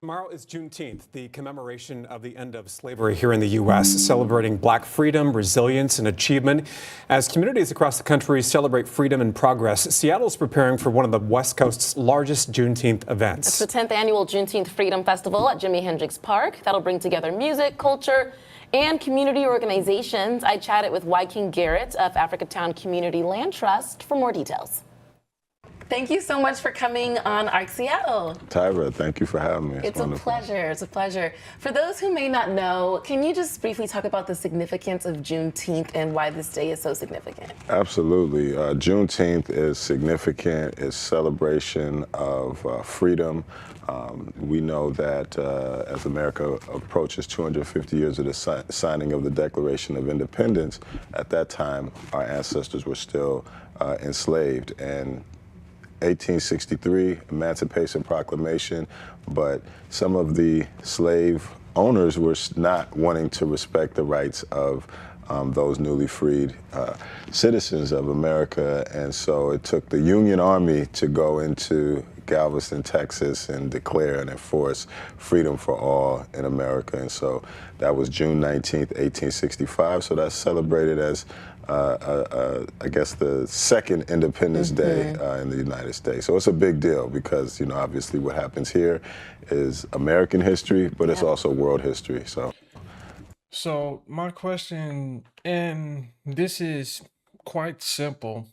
Tomorrow is Juneteenth, the commemoration of the end of slavery here in the U.S., celebrating Black freedom, resilience, and achievement. As communities across the country celebrate freedom and progress, Seattle is preparing for one of the West Coast's largest Juneteenth events. It's the 10th annual Juneteenth Freedom Festival at Jimi Hendrix Park. That'll bring together music, culture, and community organizations. I chatted with King Garrett of Africatown Community Land Trust for more details. Thank you so much for coming on ARC Seattle. Tyra, thank you for having me. It's a pleasure. It's a pleasure. For those who may not know, can you just briefly talk about the significance of Juneteenth and why this day is so significant? Absolutely. Juneteenth is significant. It's celebration of freedom. We know that as America approaches 250 years of the signing of the Declaration of Independence, at that time, our ancestors were still enslaved. And 1863 Emancipation Proclamation, but some of the slave owners were not wanting to respect the rights of those newly freed citizens of America, and so it took the Union Army to go into Galveston, Texas, and declare and enforce freedom for all in America. And so that was June 19th, 1865. So that's celebrated as I guess the second Independence Day in the United States. So it's a big deal because, you know, obviously what happens here is American history, but it's also world history. So my question, and this is quite simple.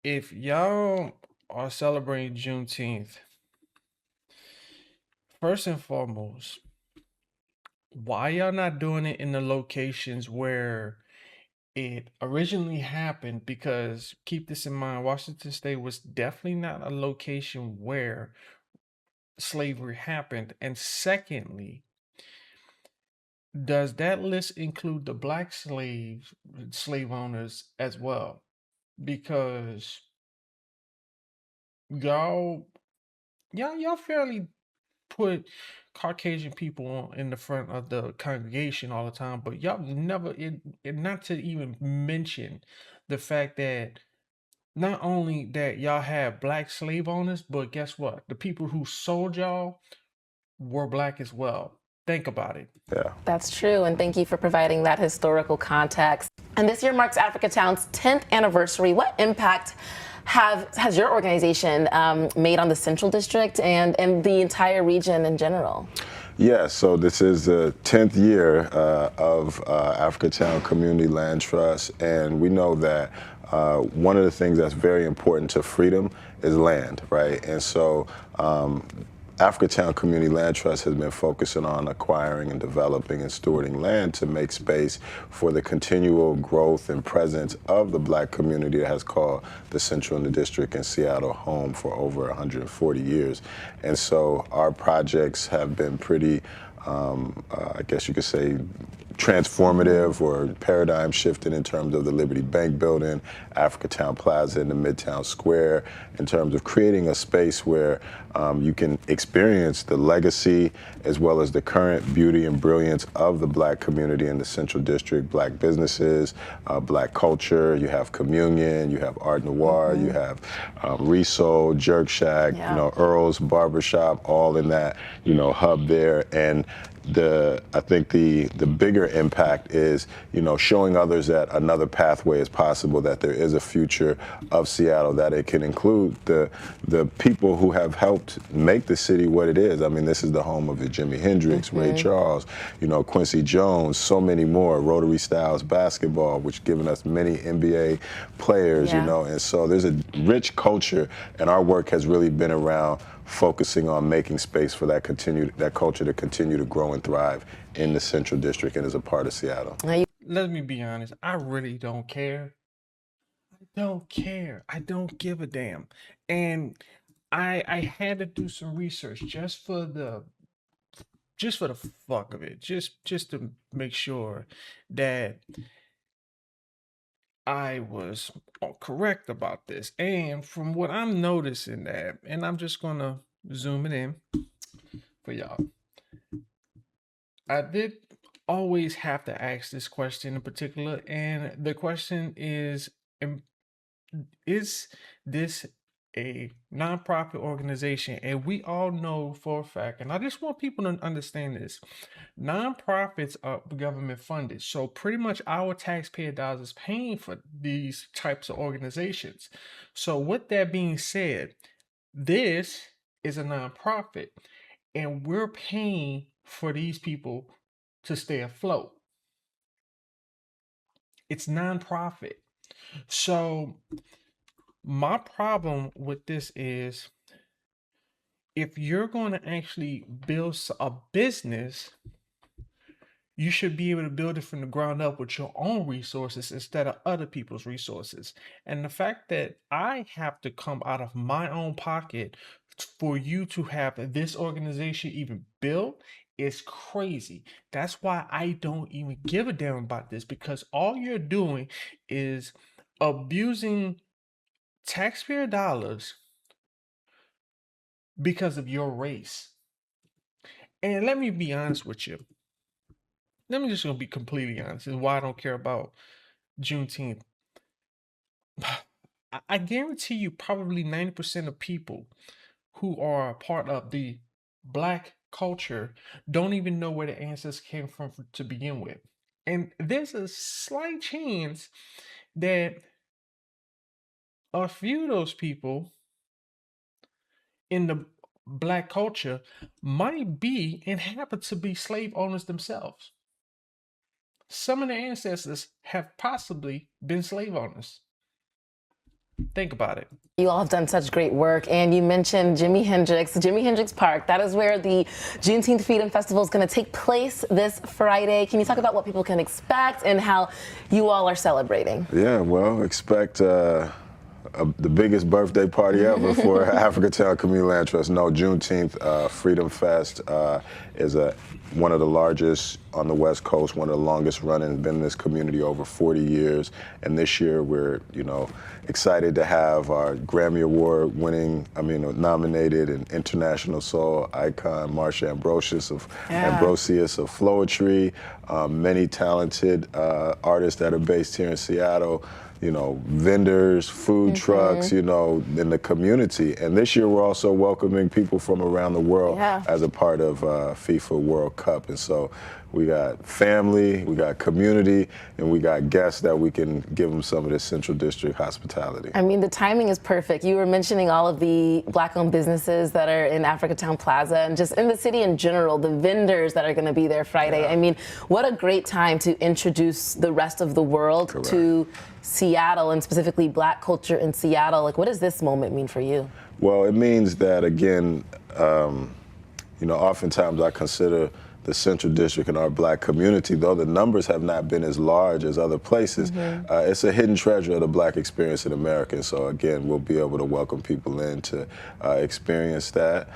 If y'all are celebrating Juneteenth, first and foremost, why y'all not doing it in the locations where it originally happened? Because keep this in mind, Washington State was definitely not a location where slavery happened. And secondly, does that list include the Black slave owners as well? Because y'all fairly put Caucasian people in the front of the congregation all the time, but y'all never, not to even mention the fact that not only that y'all have Black slave owners, but guess what? The people who sold y'all were Black as well. Think about it. Yeah. That's true, and thank you for providing that historical context. And this year marks Africatown's 10th anniversary. What impact has your organization made on the Central District and the entire region in general? Yeah, so this is the 10th year of Africatown Community Land Trust, and we know that one of the things that's very important to freedom is land, right? And so Africatown Community Land Trust has been focusing on acquiring and developing and stewarding land to make space for the continual growth and presence of the Black community that has called the Central and the District and Seattle home for over 140 years. And so our projects have been pretty, I guess you could say, transformative or paradigm shifting in terms of the Liberty Bank building, Africatown Plaza in the Midtown Square, in terms of creating a space where you can experience the legacy as well as the current beauty and brilliance of the Black community in the Central District, Black businesses, Black culture. You have Communion, you have Art Noir, you have Riso, Jerk Shack, you know, Earl's Barbershop, all in that, you know, hub there. And I think the bigger impact is, you know, showing others that another pathway is possible, that there is a future of Seattle, that it can include the people who have helped make the city what it is. I mean, this is the home of the Jimi Hendrix, Ray Charles, you know, Quincy Jones, so many more, Rotary Styles basketball, which given us many NBA players, you know, and so there's a rich culture, and our work has really been around focusing on making space for that culture to continue to grow and thrive in the Central District and as a part of Seattle. Let me be honest, I really don't care. I don't care. I don't give a damn. And I had to do some research just for the fuck of it, just to make sure that I was correct about this. And from what I'm noticing that, and I'm just gonna zoom it in for y'all. I did always have to ask this question in particular, and the question is this a nonprofit organization, and we all know for a fact, and I just want people to understand this, nonprofits are government funded. So pretty much our taxpayer dollars is paying for these types of organizations. So with that being said, this is a nonprofit, and we're paying for these people to stay afloat. It's nonprofit. So my problem with this is, if you're going to actually build a business, you should be able to build it from the ground up with your own resources instead of other people's resources. And the fact that I have to come out of my own pocket for you to have this organization even built is crazy. That's why I don't even give a damn about this, because all you're doing is abusing taxpayer dollars because of your race. And let me be honest with you. Let me just gonna be completely honest. This is why I don't care about Juneteenth. I guarantee you, probably 90% of people who are a part of the Black culture don't even know where their ancestors came from to begin with. And there's a slight chance that a few of those people in the Black culture might be and happen to be slave owners themselves. Some of their ancestors have possibly been slave owners. Think about it. You all have done such great work, and you mentioned Jimi Hendrix Park. That is where the Juneteenth Freedom Festival is going to take place this Friday. Can you talk about what people can expect and how you all are celebrating? Yeah, well, expect the biggest birthday party ever for Africatown Community Land Trust. No, Juneteenth Freedom Fest is one of the largest on the West Coast, one of the longest running, been in this community over 40 years. And this year we're, excited to have our Grammy Award winning, nominated and international soul icon, Marsha Ambrosius of Floetry, many talented artists that are based here in Seattle, vendors, food trucks, in the community. And this year we're also welcoming people from around the world as a part of FIFA World Cup. And so we got family, we got community, and we got guests that we can give them some of this Central District hospitality. I mean, the timing is perfect. You were mentioning all of the Black-owned businesses that are in Africatown Plaza and just in the city in general, the vendors that are going to be there Friday. I mean, what a great time to introduce the rest of the world to Seattle, and specifically Black culture in Seattle. Like, what does this moment mean for you? Well, it means that, again, oftentimes I consider the Central District and our Black community, though the numbers have not been as large as other places, it's a hidden treasure of the Black experience in America. And so again, we'll be able to welcome people in to experience that.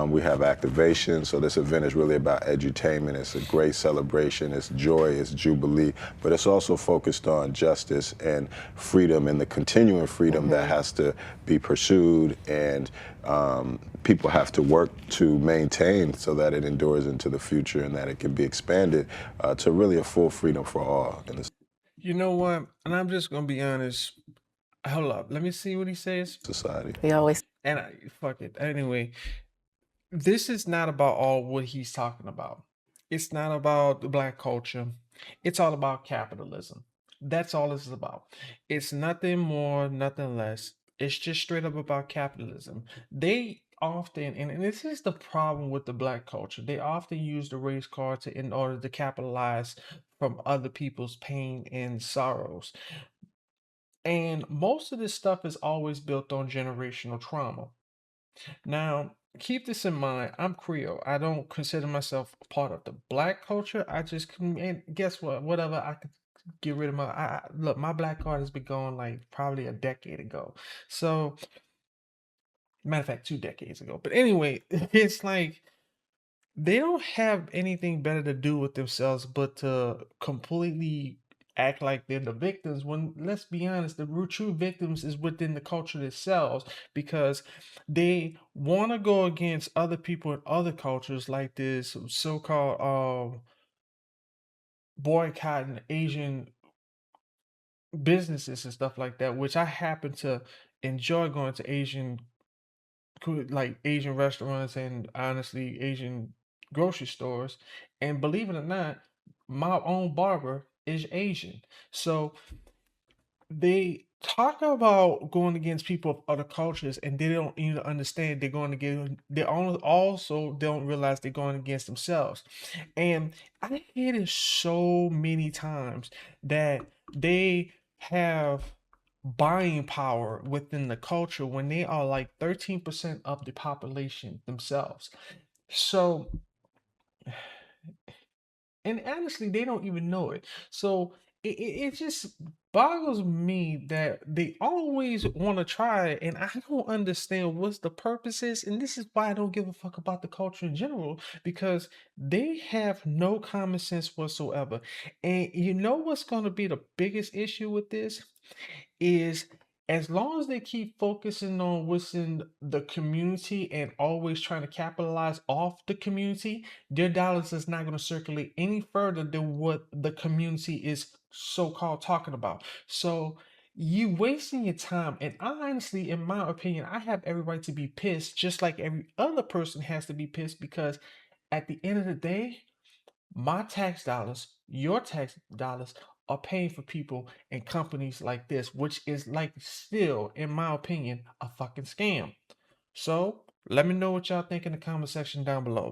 We have activation, so this event is really about edutainment. It's a great celebration, it's joy, it's jubilee, but it's also focused on justice and freedom and the continuing freedom that has to be pursued, and people have to work to maintain so that it endures into the future and that it can be expanded to really a full freedom for all. You know what? And I'm just gonna be honest. Hold up. Let me see what he says. Society. We always. And fuck it. Anyway, this is not about all what he's talking about. It's not about the Black culture. It's all about capitalism. That's all this is about. It's nothing more, nothing less. It's just straight up about capitalism. They often, and this is the problem with the Black culture, they often use the race card in order to capitalize from other people's pain and sorrows. And most of this stuff is always built on generational trauma. Now, keep this in mind. I'm Creole. I don't consider myself a part of the Black culture. I just and guess what? Whatever I could get rid of look. My Black card has been gone like probably a decade ago. So, matter of fact, 2 decades ago. But anyway, it's like they don't have anything better to do with themselves but to completely act like they're the victims, when, let's be honest, the true victims is within the culture themselves, because they want to go against other people in other cultures, like this so-called boycotting Asian businesses and stuff like that, which I happen to enjoy going to Asian like Asian restaurants and honestly Asian grocery stores. And believe it or not, my own barber is Asian. So they talk about going against people of other cultures and they don't even understand they're going to get also don't realize they're going against themselves. And I hear this so many times that they have buying power within the culture when they are like 13% of the population themselves. So, and honestly, they don't even know it. So it just boggles me that they always want to try it, and I don't understand what's the purpose is. And this is why I don't give a fuck about the culture in general, because they have no common sense whatsoever. And you know what's going to be the biggest issue with this? Is as long as they keep focusing on what's in the community and always trying to capitalize off the community, their dollars is not going to circulate any further than what the community is so-called talking about. So you wasting your time, and I honestly, in my opinion, I have every right to be pissed, just like every other person has to be pissed, because at the end of the day, my tax dollars, your tax dollars are paying for people and companies like this, which is like still, in my opinion, a fucking scam. So let me know what y'all think in the comment section down below.